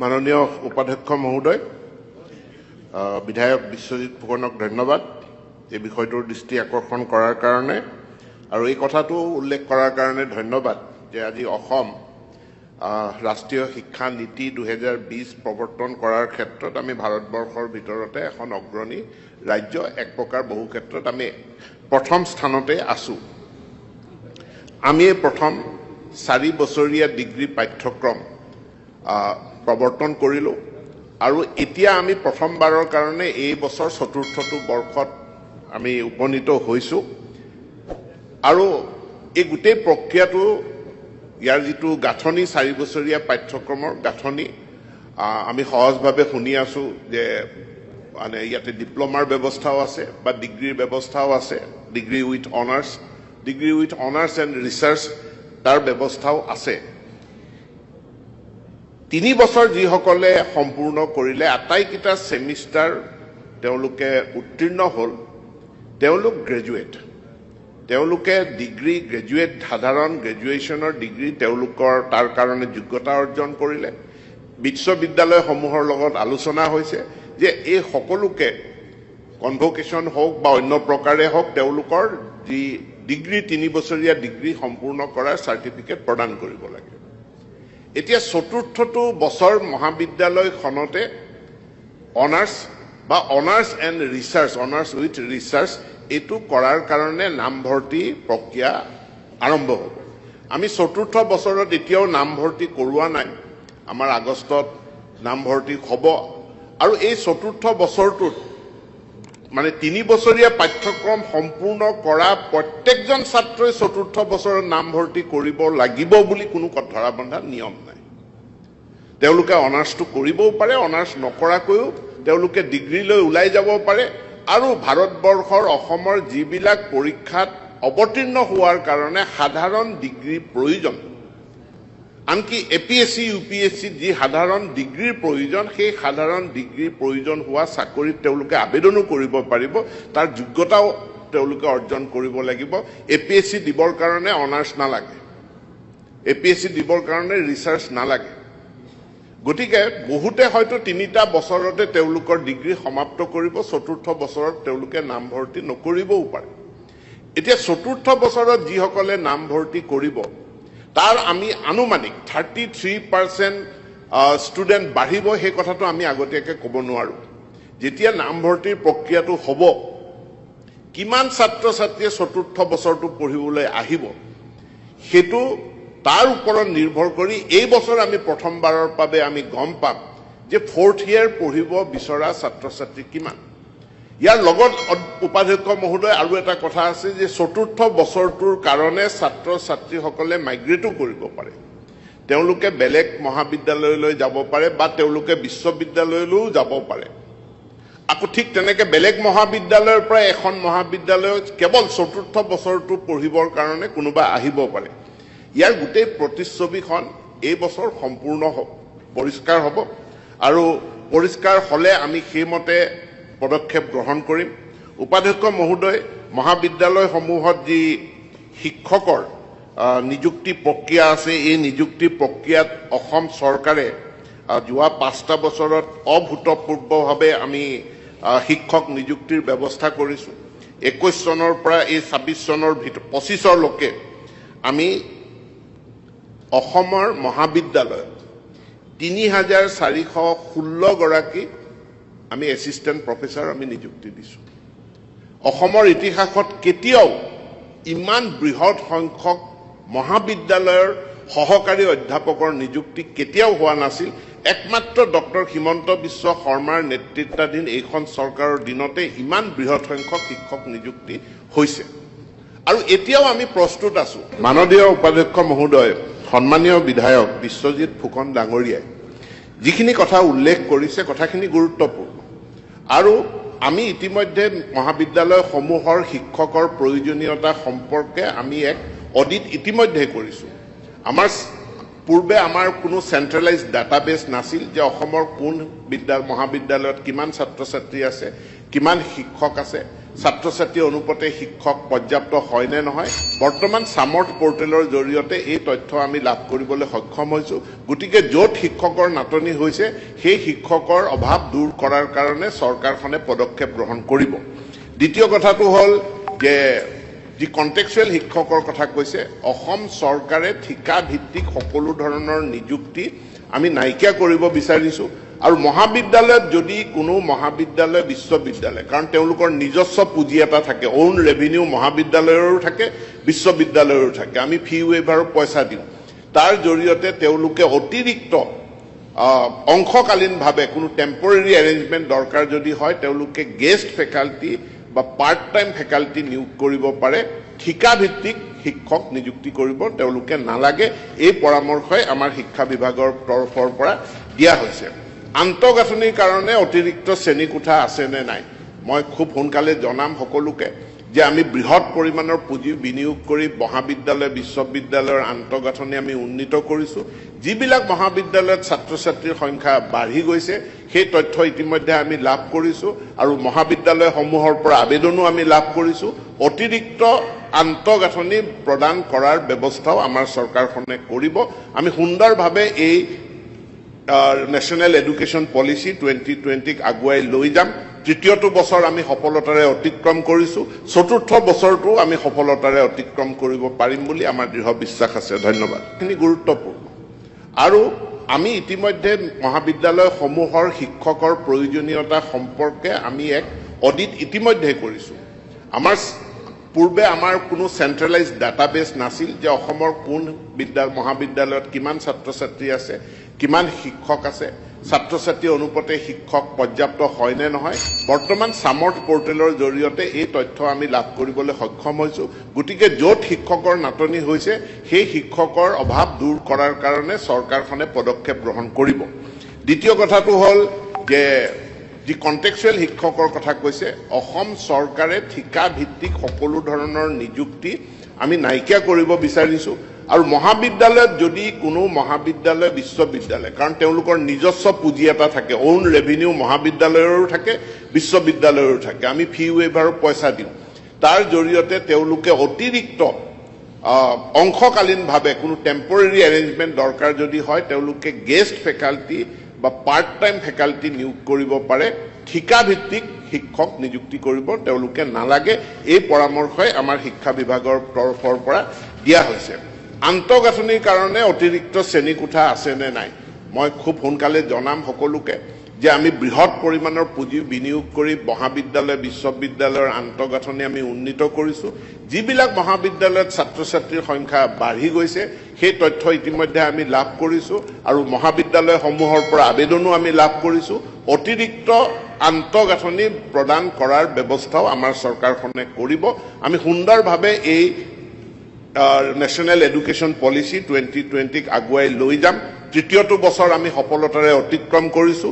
মাননীয় উপাধ্যক্ষ মহোদয়, বিধায়ক বিশ্বজিৎ ফুকনক ধন্যবাদ এই বিষয়টোৰ দৃষ্টি আকৰ্ষণ কৰাৰ কাৰণে আৰু এই কথাটো উল্লেখ কৰাৰ কাৰণে ধন্যবাদ যে আজি অসম ৰাষ্ট্ৰীয় শিক্ষা নীতি 2020 প্ৰৱৰ্তন কৰাৰ ক্ষেত্ৰত আমি ভাৰতবৰ্ষৰ ভিতৰতে এখন অগ্ৰণী ৰাজ্য, এক প্ৰকাৰ বহু ক্ষেত্ৰত আমি প্ৰথম স্থানতে আছো। আমি প্ৰথম 4 বছৰীয়া ডিগ্ৰী পাঠ্যক্ৰম প্ৰৱৰ্তন কৰিলো আৰু এতিয়া আমি প্ৰথমবাৰৰ কাৰণে এই বছৰ চতুৰ্থটো বৰ্ষত আমি উপনীত হৈছো আৰু এই গোটেই প্ৰক্ৰিয়াটো ইয়াৰ যিটো গাঁথনি 4 বছৰীয়া পাঠ্যক্ৰমৰ গাঁথনি আমি সহজভাৱে শুনি আছো যে মানে ইয়াতে ডিপ্লোমাৰ ব্যৱস্থাও আছে বা ডিগ্ৰীৰ ব্যৱস্থাও আছে, degree with honours and research তাৰ ব্যৱস্থাও আছে। 3 বছৰ যিসকলে সম্পূৰ্ণ কৰিলে আটাইকেইটা সেমিষ্টাৰ তেওঁলোকে উত্তীৰ্ণ হ'ল, তেওঁলোক গ্ৰেজুৱেট, তেওঁলোকে ডিগ্ৰী গ্ৰেজুৱেট সাধাৰণ গ্ৰেজুৱেশ্যনৰ ডিগ্ৰী তেওঁলোকৰ তাৰ কাৰণে যোগ্যতা অৰ্জন কৰিলে। বিশ্ববিদ্যালয়সমূহৰ লগত আলোচনা হৈছে যে এই সকলোকে কনভোকেশ্যন হওক বা অন্য প্ৰকাৰে হওক তেওঁলোকৰ যি ডিগ্ৰী 3 বছৰীয়া ডিগ্ৰী সম্পূৰ্ণ কৰাৰ চাৰ্টিফিকেট প্ৰদান কৰিব লাগে। এতিয়া চতুৰ্থটো বছৰ মহাবিদ্যালয়খনতে অনাৰ্ছ বা honours and research, honours with research এইটো কৰাৰ কাৰণে নামভৰ্তি প্ৰক্ৰিয়া আৰম্ভ হ'ব। আমি চতুৰ্থ বছৰত এতিয়াও নামভৰ্তি কৰোৱা নাই, আমাৰ আগষ্টত নামভৰ্তি হ'ব আৰু এই চতুৰ্থ বছৰটোত মানে 3 বছৰীয়া পাঠ্যক্ৰম সম্পূৰ্ণ কৰা প্ৰত্যেকজন ছাত্ৰই চতুৰ্থ বছৰত নামভৰ্তি কৰিব লাগিব বুলি কোনো ধৰা বন্ধা নিয়ম নাই। তেওঁলোকে অনাৰ্ছটো কৰিবও পাৰে, অনাৰ্ছ নকৰাকৈও তেওঁলোকে ডিগ্ৰীলৈ ওলাই যাব পাৰে আৰু ভাৰতবৰ্ষৰ অসমৰ যিবিলাক পৰীক্ষাত অৱতীৰ্ণ হোৱাৰ কাৰণে সাধাৰণ ডিগ্ৰীৰ প্ৰয়োজন, আনকি APSC UPSC যি সাধাৰণ ডিগ্ৰীৰ প্ৰয়োজন, সেই সাধাৰণ ডিগ্ৰীৰ প্ৰয়োজন হোৱা চাকৰিত তেওঁলোকে আবেদনো কৰিব পাৰিব, তাৰ যোগ্যতাও তেওঁলোকে অৰ্জন কৰিব লাগিব। APSC দিবৰ কাৰণে অনাৰ্ছ নালাগে, APSC দিবৰ কাৰণে ৰিচাৰ্চ নালাগে। গতিকে বহুতে হয়তো 3টা বছৰতে তেওঁলোকৰ ডিগ্ৰী সমাপ্ত কৰিব, চতুৰ্থ বছৰত তেওঁলোকে নামভৰ্তি নকৰিবও পাৰে। এতিয়া চতুৰ্থ বছৰত যিসকলে নামভৰ্তি কৰিব তাৰ আমি আনুমানিক 33% ষ্টুডেণ্ট বাঢ়িব, সেই কথাটো আমি আগতীয়াকৈ ক'ব নোৱাৰোঁ। যেতিয়া নামভৰ্তিৰ প্ৰক্ৰিয়াটো হ'ব, কিমান ছাত্ৰ ছাত্ৰীয়ে চতুৰ্থ বছৰটো পঢ়িবলৈ আহিব সেইটো তাৰ ওপৰত নিৰ্ভৰ কৰি এই বছৰ আমি প্ৰথমবাৰৰ বাবে আমি গম পাম যে 4th ইয়াৰ পঢ়িব বিচৰা ছাত্ৰ ছাত্ৰী কিমান। ইয়াৰ লগত উপাধ্যক্ষ মহোদয় আৰু এটা কথা আছে যে চতুৰ্থ বছৰটোৰ কাৰণে ছাত্ৰ ছাত্ৰীসকলে মাইগ্ৰেটো কৰিব পাৰে, তেওঁলোকে বেলেগ মহাবিদ্যালয়লৈ যাব পাৰে বা তেওঁলোকে বিশ্ববিদ্যালয়লৈও যাব পাৰে। আকৌ ঠিক তেনেকৈ বেলেগ মহাবিদ্যালয়ৰ পৰা এখন মহাবিদ্যালয়ত কেৱল চতুৰ্থ বছৰটো পঢ়িবৰ কাৰণে কোনোবা আহিব পাৰে। ইয়াৰ গোটেই প্ৰতিচ্ছবিখন এই বছৰ সম্পূৰ্ণ পৰিষ্কাৰ হ'ব আৰু পৰিষ্কাৰ হ'লে আমি সেইমতে পদক্ষেপ গ্ৰহণ কৰিম। উপাধ্যক্ষ মহোদয়, মহাবিদ্যালয়সমূহত যি শিক্ষকৰ নিযুক্তি প্ৰক্ৰিয়া আছে, এই নিযুক্তি প্ৰক্ৰিয়াত অসম চৰকাৰে যোৱা 5টা বছৰত অভূতপূৰ্বভাৱে আমি শিক্ষক নিযুক্তিৰ ব্যৱস্থা কৰিছোঁ। 21 চনৰ পৰা এই 26 চনৰ 25লৈকে আমি অসমৰ মহাবিদ্যালয়ত 3416 গৰাকী আমি এছিষ্টেণ্ট প্ৰফেচাৰ আমি নিযুক্তি দিছোঁ। অসমৰ ইতিহাসত কেতিয়াও ইমান বৃহৎ সংখ্যক মহাবিদ্যালয়ৰ সহকাৰী অধ্যাপকৰ নিযুক্তি কেতিয়াও হোৱা নাছিল। একমাত্ৰ ডক্টৰ হিমন্ত বিশ্ব শৰ্মাৰ নেতৃত্বাধীন এইখন চৰকাৰৰ দিনতে ইমান বৃহৎ সংখ্যক শিক্ষক নিযুক্তি হৈছে আৰু এতিয়াও আমি প্ৰস্তুত আছোঁ। মাননীয় উপাধ্যক্ষ মহোদয়, সন্মানীয় বিধায়ক বিশ্বজিৎ ফুকন ডাঙৰীয়াই যিখিনি কথা উল্লেখ কৰিছে, কথাখিনি গুৰুত্বপূৰ্ণ আৰু আমি ইতিমধ্যে মহাবিদ্যালয়সমূহৰ শিক্ষকৰ প্ৰয়োজনীয়তা সম্পৰ্কে আমি এক অডিট ইতিমধ্যে কৰিছোঁ। আমাৰ পূৰ্বে আমাৰ কোনো চেণ্ট্ৰেলাইজ ডাটাবেছ নাছিল যে অসমৰ কোন মহাবিদ্যালয়ত কিমান ছাত্ৰ ছাত্ৰী আছে, কিমান শিক্ষক আছে, ছাত্ৰ ছাত্ৰী অনুপাতে শিক্ষক পৰ্যাপ্ত হয় নে নহয় বৰ্তমান সামৰ্থ পোৰ্টেলৰ জৰিয়তে এই তথ্য আমি লাভ কৰিবলৈ সক্ষম হৈছো গতিকে য'ত শিক্ষকৰ নাটনি হৈছে সেই শিক্ষকৰ অভাৱ দূৰ কৰাৰ কাৰণে চৰকাৰখনে পদক্ষেপ গ্ৰহণ কৰিব দ্বিতীয় কথাটো হ'ল যে যি কন্টেক্সুৱেল শিক্ষকৰ কথা কৈছে অসম চৰকাৰে ঠিকা ভিত্তিক সকলো ধৰণৰ নিযুক্তি আমি নাইকিয়া কৰিব বিচাৰিছো আৰু মহাবিদ্যালয়ত যদি কোনো মহাবিদ্যালয় বিশ্ববিদ্যালয় কাৰণ তেওঁলোকৰ নিজস্ব পুঁজি এটা থাকে ওন ৰেভিনিউ মহাবিদ্যালয়ৰো থাকে বিশ্ববিদ্যালয়ৰো থাকে আমি ফি ৱেইভাৰৰ পইচা দিওঁ তাৰ জৰিয়তে তেওঁলোকে অতিৰিক্ত অংশকালীনভাৱে কোনো টেম্পৰেৰী এৰেঞ্জমেণ্ট দৰকাৰ যদি হয় তেওঁলোকে গেষ্ট ফেকাল্টি বা পাৰ্ট টাইম ফেকাল্টি নিয়োগ কৰিব পাৰে ঠিকা ভিত্তিক শিক্ষক নিযুক্তি কৰিব তেওঁলোকে নালাগে এই পৰামৰ্শই আমাৰ শিক্ষা বিভাগৰ তৰফৰ পৰা দিয়া হৈছে আন্তঃগাঁথনিৰ কাৰণে অতিৰিক্ত শ্ৰেণীকোঠা আছে নে নাই মই খুব সোনকালে জনাম সকলোকে যে আমি বৃহৎ পৰিমাণৰ পুঁজি বিনিয়োগ কৰি মহাবিদ্যালয় বিশ্ববিদ্যালয়ৰ আন্তঃগাঁথনি আমি উন্নীত কৰিছো যিবিলাক মহাবিদ্যালয়ত ছাত্ৰ ছাত্ৰীৰ সংখ্যা বাঢ়ি গৈছে সেই তথ্য ইতিমধ্যে আমি লাভ কৰিছো আৰু মহাবিদ্যালয়সমূহৰ পৰা আবেদনো আমি লাভ কৰিছো অতিৰিক্ত আন্তঃগাঁথনি প্ৰদান কৰাৰ ব্যৱস্থাও আমাৰ চৰকাৰখনে কৰিব আমি সুন্দৰভাৱে এই নেশ্যনেল এডুকেশ্যন পলিচি 2020ক আগুৱাই লৈ যাম তৃতীয়টো বছৰ আমি সফলতাৰে অতিক্ৰম কৰিছো চতুৰ্থ বছৰটো আমি সফলতাৰে অতিক্ৰম কৰিব পাৰিম বুলি আমাৰ দৃঢ় বিশ্বাস আছে ধন্যবাদ এখিনি গুৰুত্বপূৰ্ণ আৰু আমি ইতিমধ্যে মহাবিদ্যালয়সমূহৰ শিক্ষকৰ প্ৰয়োজনীয়তা সম্পৰ্কে আমি এক অডিট ইতিমধ্যে কৰিছো আমাৰ পূৰ্বে আমাৰ কোনো চেন্ট্ৰেলাইজড ডাটাবেছ নাছিল যে অসমৰ কোন মহাবিদ্যালয়ত কিমান ছাত্ৰ ছাত্ৰী আছে কিমান শিক্ষক আছে ছাত্ৰ ছাত্ৰী অনুপাতে শিক্ষক পৰ্যাপ্ত হয় নে নহয় বৰ্তমান সামৰ্থ পোৰ্টেলৰ জৰিয়তে এই তথ্য আমি লাভ কৰিবলৈ সক্ষম হৈছো গতিকে য'ত শিক্ষকৰ নাটনি হৈছে সেই শিক্ষকৰ অভাৱ দূৰ কৰাৰ কাৰণে চৰকাৰখনে পদক্ষেপ গ্ৰহণ কৰিব দ্বিতীয় কথাটো হ'ল যে যি কন্টেক্সুৱেল শিক্ষকৰ কথা কৈছে অসম চৰকাৰে ঠিকা ভিত্তিক সকলো ধৰণৰ নিযুক্তি আমি নাইকিয়া কৰিব বিচাৰিছো আৰু মহাবিদ্যালয়ত যদি কোনো মহাবিদ্যালয় বিশ্ববিদ্যালয় কাৰণ তেওঁলোকৰ নিজস্ব পুঁজি এটা থাকে ওন ৰেভিনিউ মহাবিদ্যালয়ৰো থাকে বিশ্ববিদ্যালয়ৰো থাকে আমি ফি ৱেইভাৰৰ পইচা দিওঁ তাৰ জৰিয়তে তেওঁলোকে অতিৰিক্ত অংশকালীনভাৱে কোনো টেম্পৰেৰী এৰেঞ্জমেণ্ট দৰকাৰ যদি হয় তেওঁলোকে গেষ্ট ফেকাল্টি বা পাৰ্ট টাইম ফেকাল্টি নিয়োগ কৰিব পাৰে ঠিকা ভিত্তিক শিক্ষক নিযুক্তি কৰিব তেওঁলোকে নালাগে এই পৰামৰ্শই আমাৰ শিক্ষা বিভাগৰ তৰফৰ পৰা দিয়া হৈছে আন্তঃগাঁথনিৰ কাৰণে অতিৰিক্ত শ্ৰেণীকোঠা আছে নে নাই মই খুব সোনকালে জনাম সকলোকে যে আমি বৃহৎ পৰিমাণৰ পুঁজি বিনিয়োগ কৰি মহাবিদ্যালয় বিশ্ববিদ্যালয়ৰ আন্তঃগাঁথনি আমি উন্নীত কৰিছো যিবিলাক মহাবিদ্যালয়ত ছাত্ৰ ছাত্ৰীৰ সংখ্যা বাঢ়ি গৈছে সেই তথ্য ইতিমধ্যে আমি লাভ কৰিছো আৰু মহাবিদ্যালয়সমূহৰ পৰা আবেদনো আমি লাভ কৰিছো অতিৰিক্ত আন্তঃগাঁথনি প্ৰদান কৰাৰ ব্যৱস্থাও আমাৰ চৰকাৰখনে কৰিব আমি সুন্দৰভাৱে এই নেশ্যনেল এডুকেশ্যন পলিচি 2020ক আগুৱাই লৈ যাম তৃতীয়টো বছৰ আমি সফলতাৰে অতিক্ৰম কৰিছো